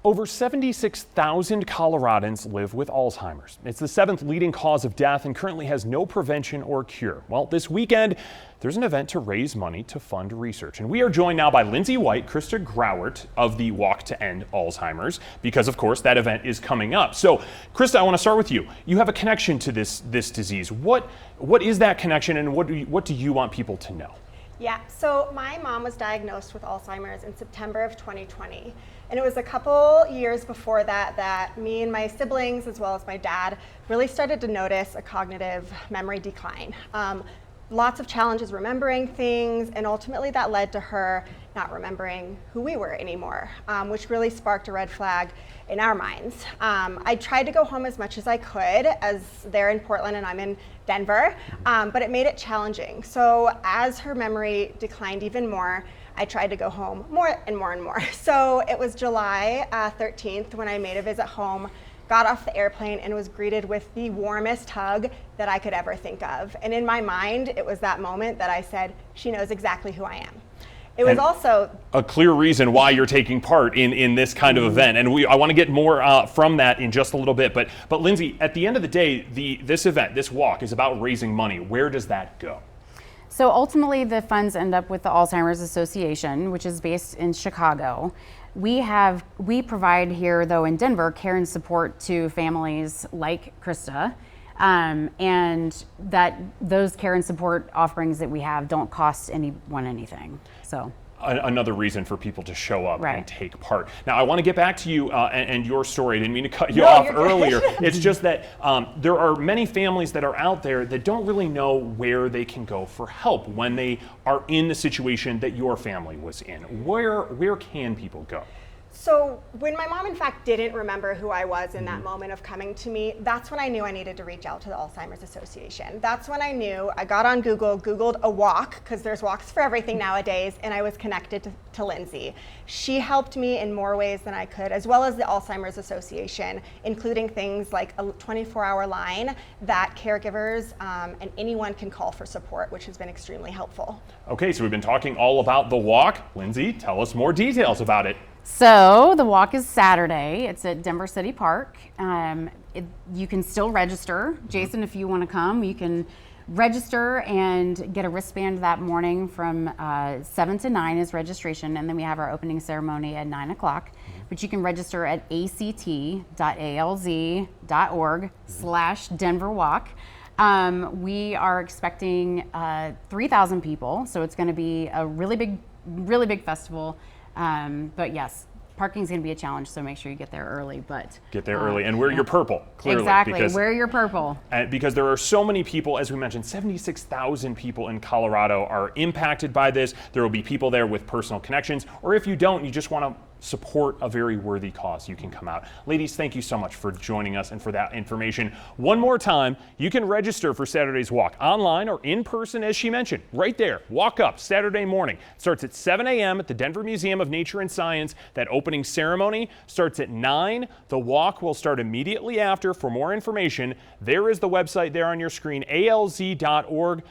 Over 76,000 Coloradans live with Alzheimer's. It's the 7th leading cause of death and currently has no prevention or cure. Well, this weekend, there's an event to raise money to fund research. And we are joined now by Lindsay White, Krista Grauert of the Walk to End Alzheimer's, because of course that event is coming up. So Krista, I want to start with you. You have a connection to this disease. What is that connection, and what do you want people to know? Yeah, so my mom was diagnosed with Alzheimer's in September of 2020. And it was a couple years before that me and my siblings, as well as my dad, really started to notice a cognitive memory decline. Lots of challenges remembering things, and ultimately that led to her not remembering who we were anymore, which really sparked a red flag in our minds. I tried to go home as much as I could, as they're in Portland and I'm in Denver, but it made it challenging. So as her memory declined even more, I tried to go home more and more and more. So it was July 13th when I made a visit home, got off the airplane, and was greeted with the warmest hug that I could ever think of. And in my mind, it was that moment that I said, she knows exactly who I am. It was also a clear reason why you're taking part in this kind of event, and I want to get more from that in just a little bit. But Lindsay, at the end of the day, this event, this walk, is about raising money. Where does that go? So ultimately, the funds end up with the Alzheimer's Association, which is based in Chicago. We provide here, though, in Denver, care and support to families like Krista, and that those care and support offerings that we have don't cost anyone anything. So another reason for people to show up right. and take part. Now, I want to get back to you and your story. I didn't mean to cut you off earlier. It's just that there are many families that are out there that don't really know where they can go for help when they are in the situation that your family was in. Where can people go? So when my mom, in fact, didn't remember who I was in that moment of coming to me, that's when I knew I needed to reach out to the Alzheimer's Association. That's when I knew, I got on Google, Googled a walk, because there's walks for everything nowadays, and I was connected to Lindsay. She helped me in more ways than I could, as well as the Alzheimer's Association, including things like a 24-hour line that caregivers and anyone can call for support, which has been extremely helpful. Okay, so we've been talking all about the walk. Lindsay, tell us more details about it. So the walk is Saturday. It's at Denver City Park. You can still register. Jason, if you want to come, you can register and get a wristband that morning from 7 to 9 is registration, and then we have our opening ceremony at 9 o'clock. But you can register at act.alz.org/Denver Walk. We are expecting 3,000 people, so it's going to be a really big festival. But yes, parking's going to be a challenge, so make sure you get there early. But get there early and wear your purple, clearly. Exactly, wear your purple. Because there are so many people, as we mentioned, 76,000 people in Colorado are impacted by this. There will be people there with personal connections, or if you don't, you just want to support a very worthy cause, you can come out. Ladies, thank you so much for joining us and for that information. One more time, you can register for Saturday's walk online or in person, as she mentioned, right there. Walk up Saturday morning. It starts at 7 a.m. at the Denver Museum of Nature and Science. That opening ceremony starts at 9. The walk will start immediately after. For more information, there is the website there on your screen, alz.org/co.